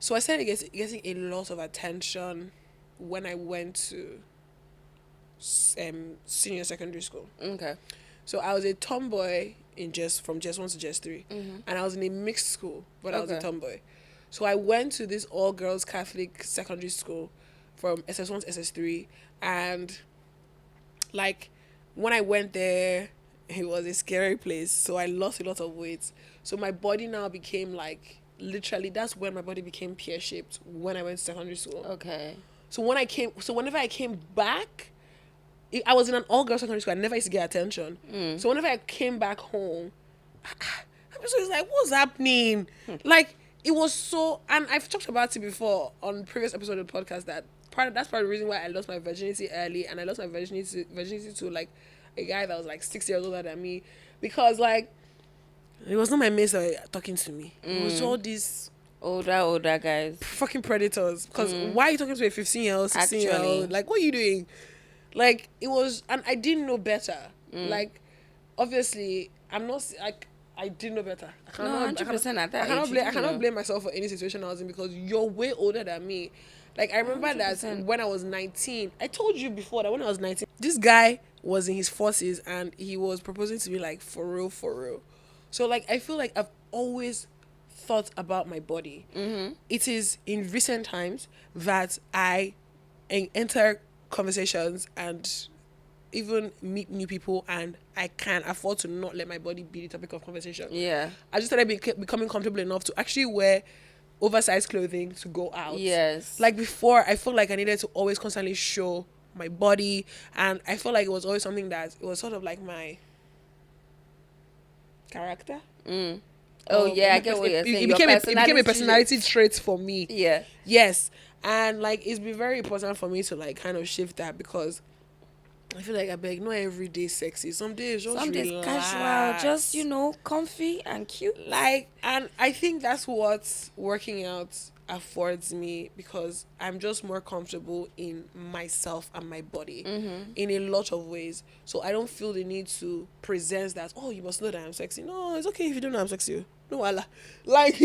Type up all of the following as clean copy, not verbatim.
So I started getting a lot of attention when I went to senior secondary school. Okay. So I was a tomboy from just 1 to just 3. Mm-hmm. And I was in a mixed school, but I was a Okay. tomboy. So I went to this all-girls Catholic secondary school from SS1 to SS3. And, like, when I went there, it was a scary place. So I lost a lot of weight. So my body now became, like, literally, that's when my body became pear-shaped when I went to secondary school. Okay. So whenever I came back, I was in an all-girls secondary school. I never used to get attention. So whenever I came back home, I was like, what's happening? Like, it was so... And I've talked about it before on previous episode of the podcast that that's part of the reason why I lost my virginity early. And I lost my virginity to, like, a guy that was, like, 6 years older than me. Because, like, it was not my mates that were talking to me. It was all these... Older guys. fucking predators. Because why are you talking to a 15-year-old, 16-year-old? Actually. Like, what are you doing? Like, it was, and I didn't know better. Like, obviously, I'm not, like, I didn't know better. No, 100% at that I cannot, age, blame, you I didn't cannot know. blame myself for any situation I was in because you're way older than me. Like, I remember that 100%. when I was 19, I told you before that when I was 19, this guy was in his 40s and he was proposing to me, like, for real, for real. So, like, I feel like I've always thought about my body. It is in recent times that I enter conversations and even meet new people and I can't afford to not let my body be the topic of conversation. Yeah. I just started becoming comfortable enough to actually wear oversized clothing to go out. Yes. Like before, I felt like I needed to always constantly show my body, and I felt like it was always something that it was sort of like my character. Oh, yeah, I get what you're saying. It became a personality trait for me. Yeah. Yes. And like it's been very important for me to like kind of shift that because I feel like I beg not every day sexy. Some days just Some days relax. casual, just, comfy and cute. Like, and I think that's what working out affords me because I'm just more comfortable in myself and my body in a lot of ways. So I don't feel the need to present that, oh, you must know that I'm sexy. No, it's okay if you don't know I'm sexy. No, Allah. Like,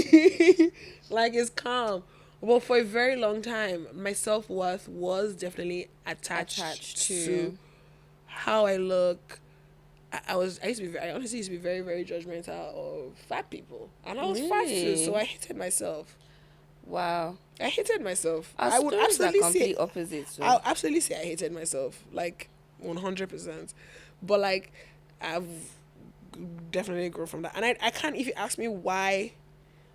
like it's calm. But for a very long time, my self-worth was definitely attached to how I look. I honestly used to be very, very judgmental of fat people. And I was fat too, Really? so I hated myself. Wow. I hated myself. Our I would stories are absolutely complete say opposites. So. I'll absolutely say I hated myself. Like 100%. But like I've definitely grown from that. And I can't, if you ask me why,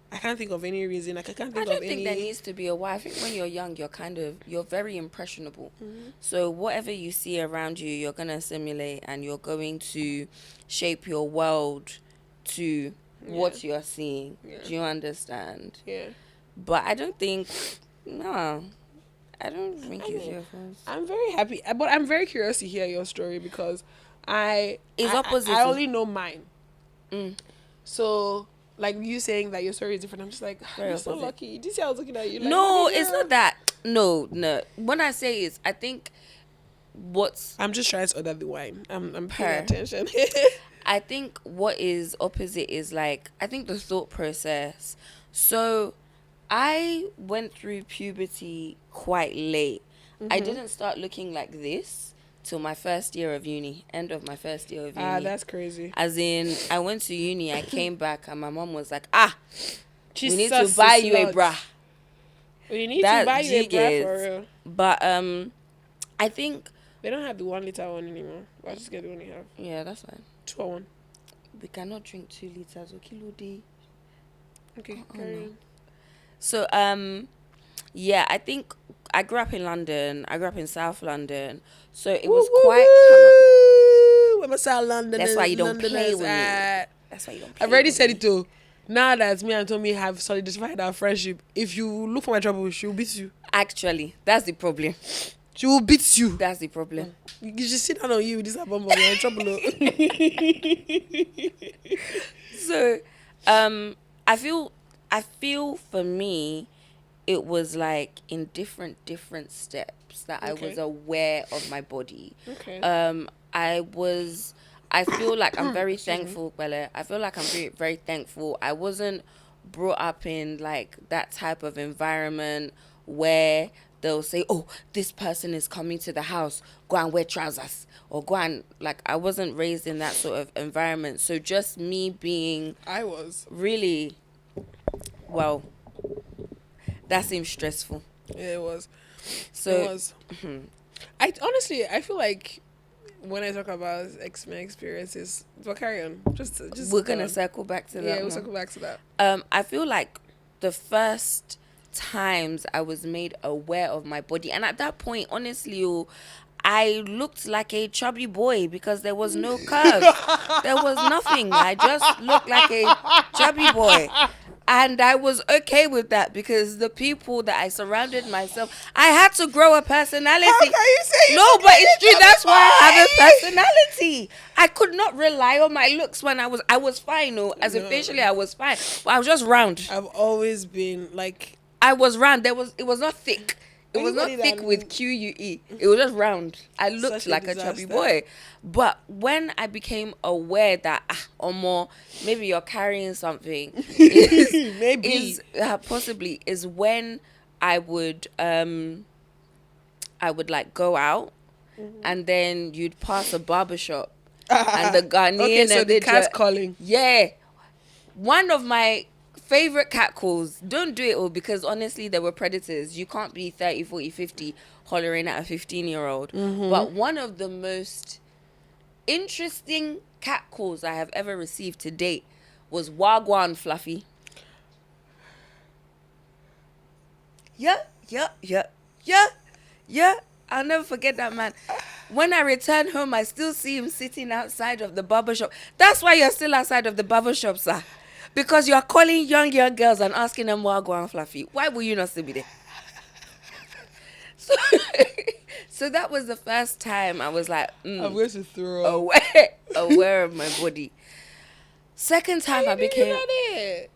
I can't think of any reason. Like I can't think I of don't think any. there needs to be a why. I think when you're young, you're very impressionable. So whatever you see around you, you're going to assimilate and you're going to shape your world to what you're seeing. Yeah. Do you understand? Yeah. But I don't think, no, I don't think it's your fault. I'm very happy, but I'm very curious to hear your story because It's opposite. I only know mine. So, like you saying that your story is different, I'm just like, Very you're so opposite. lucky. This year I was looking at you like, No, oh, it's yeah. not that. No. When I say is, I think I'm just trying to order the wine. I'm paying Per. attention. I think what is opposite is like, I think the thought process. So I went through puberty quite late. I didn't start looking like this till my first year of uni, end of my first year of uni. That's crazy. As in, I went to uni, I came back, and my mom was like, we need to Jesus buy is you a Lord. bra. We need That to buy you a bra jiggers. for real. But I think, They don't have the 1 liter one anymore. I'll just get the one you have. yeah, that's fine. 2 or 1. We cannot drink 2 liters or kilo day. Okay, Oh, carry no. on. So, yeah, I think I grew up in London. I grew up in South London. So it was quite... When I say London, That's why you don't London play is with me. at- That's why you don't play I've already with said me. it too. Now that me and Tommy have solidified our friendship, if you look for my trouble, she will beat you. Actually, that's the problem. She will beat you. That's the problem. You should sit down on you with this album, but you're in trouble. So, I feel for me, it was like in different steps that I Okay. was aware of my body. Okay. I feel like I'm very thankful, Bella. I feel like I'm very, very thankful. I wasn't brought up in like that type of environment where they'll say, oh, this person is coming to the house, go and wear trousers, or go and, like, I wasn't raised in that sort of environment. So just me being I was. really, well, that seems stressful. Yeah, it was. So It was. I honestly, I feel like when I talk about my experiences, but carry on. Just we're go gonna on. circle back to that. Yeah, we'll one. circle back to that. I feel like the first times I was made aware of my body, and at that point, honestly, I looked like a chubby boy because there was no curve. There was nothing. I just looked like a chubby boy. And I was okay with that because the people that I surrounded myself, I had to grow a personality. How can you say no, but it's true. That's why I have a personality. I could not rely on my looks when I was fine. No, facially I was fine. But I was just round. I've always been like, I was round. It was not thick. It was not Anybody thick that- with QUE. It was just round. I looked Such a like a chubby disaster. boy. But when I became aware that, or more, maybe you're carrying something, maybe possibly is when I would like go out, and then you'd pass a barbershop, and the Ghanaian okay, so and the they cat's ju- calling. yeah, one of my favorite cat calls. Don't do it all because honestly they were predators. You can't be 30, 40, 50 hollering at a 15-year-old. But one of the most interesting cat calls I have ever received to date was Wagwan Fluffy. Yeah. I'll never forget that man. When I return home, I still see him sitting outside of the barbershop. That's why you're still outside of the barbershop, sir. Because you're calling young girls and asking them Wagwan Fluffy. Why will you not still be there? So that was the first time I was like, I'm going to throw up. aware of my body. Second time I became. Why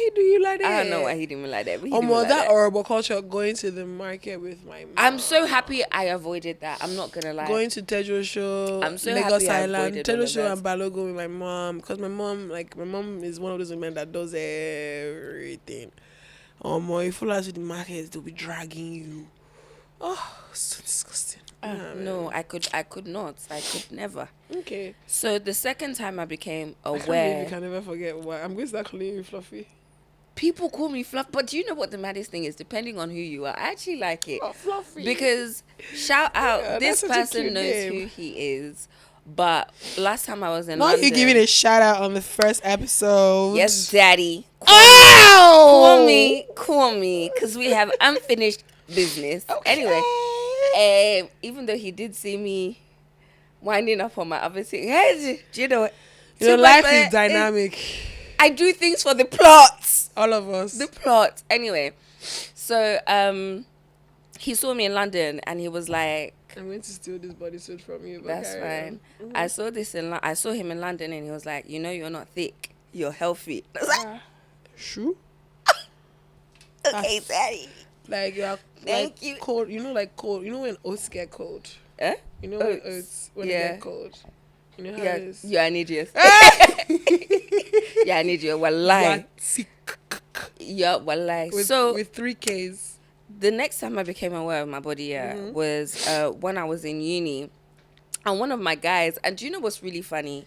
he do you like that? I don't know why he did me like that. But he Oh did me my, like that horrible culture going to the market with my mom. I'm so happy I avoided that. I'm not gonna lie. Going to Tejo Show, I'm so Lagos happy I Island, avoided all Tejo of Show that. and Balogo with my mom. Because my mom is one of those women that does everything. Oh my, if you follow us to the market, they'll be dragging you. Oh, so disgusting. No, I could not. I could never. Okay. So the second time I became I can't believe aware. you can never forget why. I'm going to start calling you Fluffy. People call me Fluff, but do you know what the maddest thing is? Depending on who you are, I actually like it. Oh, Fluffy. Because shout out, Yeah, this that's such a person cute knows name. who he is. But last time I was in Now London, you giving a shout out on the first episode. yes, daddy, Ow! call me, because we have unfinished business. Okay. Anyway, even though he did see me winding up on my other thing, hey, do you know what? You know, Too life much, is dynamic. I do things for the plot. All of us. The plot. Anyway, so he saw me in London and he was like, I'm going to steal this bodysuit from you. But that's carry fine. I saw him in London and he was like, you know, you're not thick, you're healthy. I was like, Shoe? okay, daddy. Like you are Thank like you. cold. You know, like cold. You know when oats get cold. Eh? You know when Oats. oats when Yeah. they get cold. You know how Yeah, it is. you're an idiot. Yeah, I need you. Wallahi. Yeah, wallahi. With, So with 3 Ks. the next time I became aware of my body was when I was in uni. And one of my guys, and do you know what's really funny?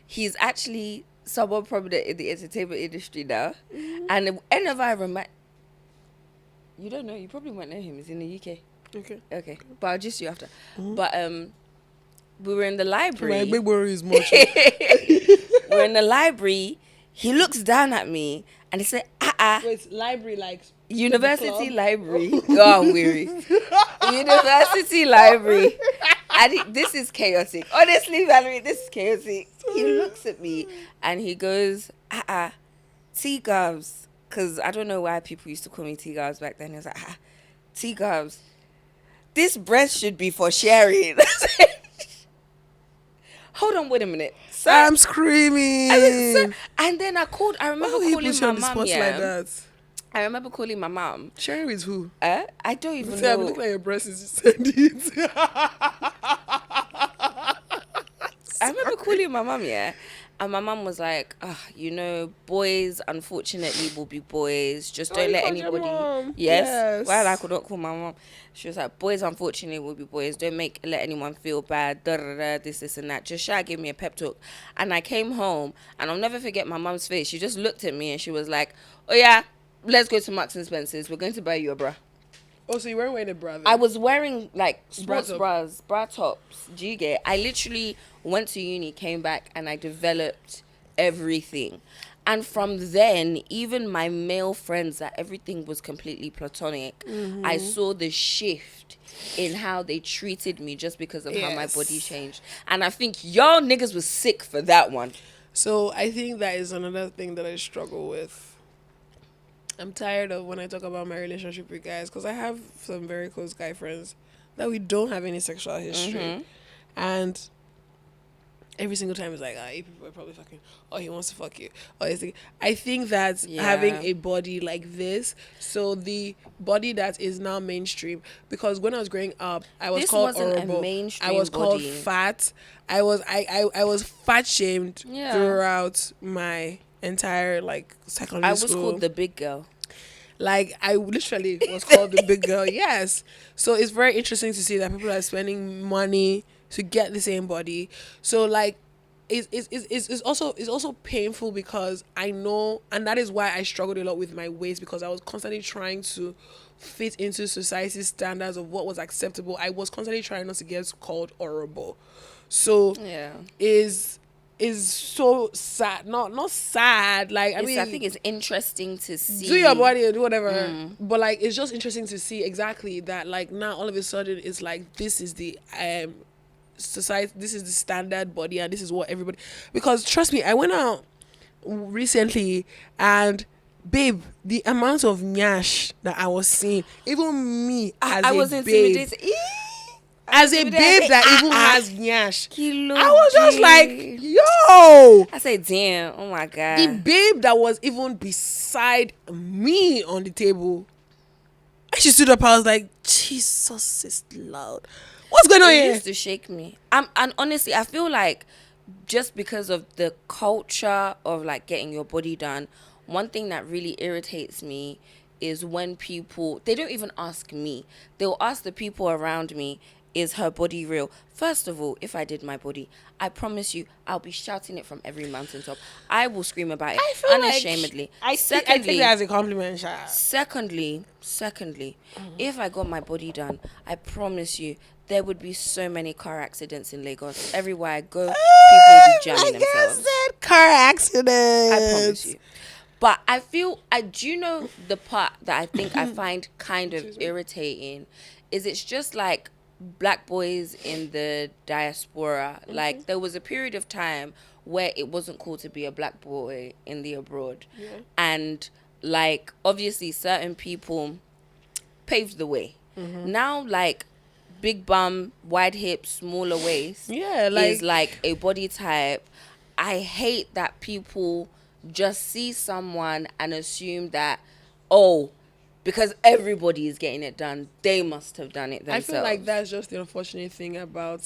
He's actually someone probably in the entertainment industry now. And whenever I remind... You don't know, you probably won't know him. He's in the UK. Okay. But I'll just you after. But we were in the library. My big worry is much. We're in the library. He looks down at me and he said, Wait, library like University club? library. Oh, I'm weary. University library. And this is chaotic. Honestly, Valerie, this is chaotic. He looks at me and he goes, T-Gubs. Because I don't know why people used to call me T-Gubs back then. He was like, T-Gubs. This breast should be for sharing. Hold on, wait a minute. Sir, I'm screaming. and then I remember How will you calling put my you on the mum, spot yeah. like that? I remember calling my mum. Sharing with who? I don't even See, I know. look like your breast is just sending it. I remember calling my mum, yeah. And my mum was like, you know, boys unfortunately will be boys. Just don't let anybody. Yes. Well, I could not call my mum. She was like, boys unfortunately will be boys. Don't let anyone feel bad. This and that. Just give me a pep talk. And I came home, and I'll never forget my mum's face. She just looked at me and she was like, oh yeah, let's go to Marks and Spencer's. We're going to buy you a bra. Oh, so you weren't wearing a bra then? I was wearing like sports bras, bra tops. Do you get? I literally went to uni, came back, and I developed everything. And from then, even my male friends, that everything was completely platonic. I saw the shift in how they treated me just because of how my body changed. And I think y'all niggas was sick for that one. So I think that is another thing that I struggle with. I'm tired of when I talk about my relationship with guys, because I have some very close guy friends that we don't have any sexual history. And every single time it's like, you people are probably fucking, or he wants to fuck you. Or I think that having a body like this, so the body that is now mainstream, because when I was growing up, I was called horrible. I was called fat. I was fat shamed throughout my entire secondary school. I was called the big girl. I literally was called the big girl. Yes. So it's very interesting to see that people are spending money to get the same body. So it's also painful, because I know, and that is why I struggled a lot with my weight, because I was constantly trying to fit into society's standards of what was acceptable. I was constantly trying not to get called horrible. So is so sad. Not sad. I think it's interesting to see. Do your body or do whatever. But it's just interesting to see exactly that now all of a sudden it's this is the society, this is the standard body, and this is what everybody, because trust me, I went out recently and babe, the amount of nyash that I was seeing, even me as I was intimidated. As a babe that even has nyash, I was just like, yo. I said, damn, oh my God. The babe that was even beside me on the table, and she stood up, I was like, Jesus is loud. What's going on here? It used to shake me. And honestly, I feel like just because of the culture of getting your body done, one thing that really irritates me is when people, they don't even ask me. They'll ask the people around me, is her body real? First of all, if I did my body, I promise you, I'll be shouting it from every mountaintop. I will scream about it unashamedly. I take that as a compliment, Sha. Secondly, if I got my body done, I promise you, there would be so many car accidents in Lagos. Everywhere I go, people will be jamming themselves. Car accidents. I promise you. But do you know the part that I think I find kind of irritating is it's just black boys in the diaspora. There was a period of time where it wasn't cool to be a black boy in the abroad. Yeah. And obviously certain people paved the way. Now big bum, wide hips, smaller waist is a body type. I hate that people just see someone and assume that, because everybody is getting it done, they must have done it themselves. I feel like that's just the unfortunate thing about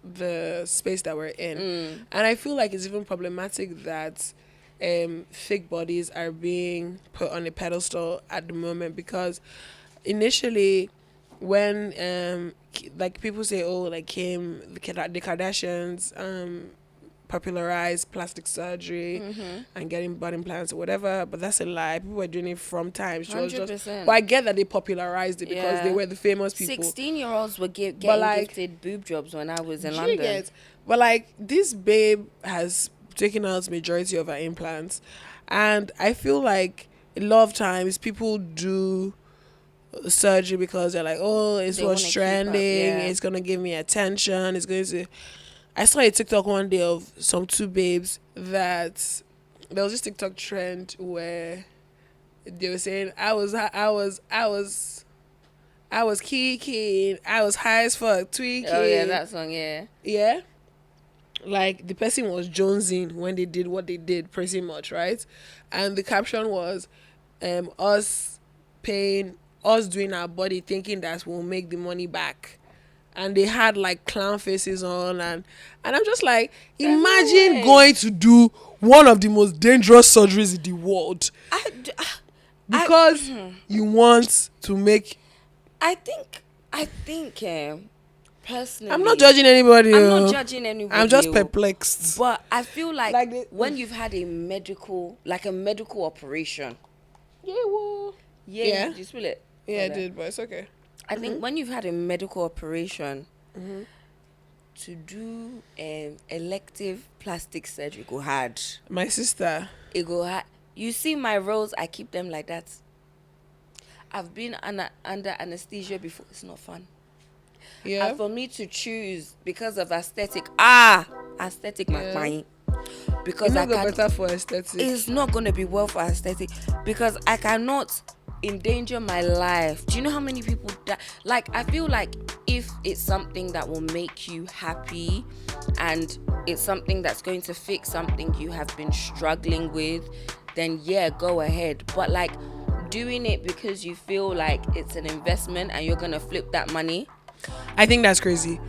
the space that we're in. And I feel like it's even problematic that fake bodies are being put on a pedestal at the moment, because initially when people say Kim, the Kardashians popularized plastic surgery and getting body implants or whatever, but that's a lie. People were doing it from time. 100%. But I get that they popularized it because they were the famous people. 16-year-olds were getting gifted boob jobs when I was in London. But this babe has taken out majority of her implants, and I feel like a lot of times people do surgery because they're like, it's what's trending, it's gonna give me attention, it's going to. I saw a TikTok one day of some two babes that there was this TikTok trend where they were saying I was keying, I was high as fuck, tweaking. Oh yeah, that song, yeah. Yeah. The person was jonesing when they did what they did, pretty much, right? And the caption was us doing our body, thinking that we'll make the money back. and they had like clown faces on, and I'm just like, imagine going to do one of the most dangerous surgeries in the world because you want to make. I think personally, I'm not judging anybody. I'm just perplexed. But I feel like when you've had a medical operation. Yeah, well. Yeah. Did you spill it? Yeah, I did, but it's okay. I think when you've had a medical operation, to do elective plastic surgery, it go hard. My sister. It go hard. You see my rolls, I keep them like that. I've been under anesthesia before. It's not fun. Yeah. And for me to choose because of aesthetic, my mind. Because it's not better for aesthetic. It's not going to be well for aesthetic because I cannot endanger my life. Do you know how many people die? Like, I feel like if it's something that will make you happy and it's something that's going to fix something you have been struggling with, then yeah, go ahead. But like doing it because you feel like it's an investment and you're going to flip that money, I think that's crazy.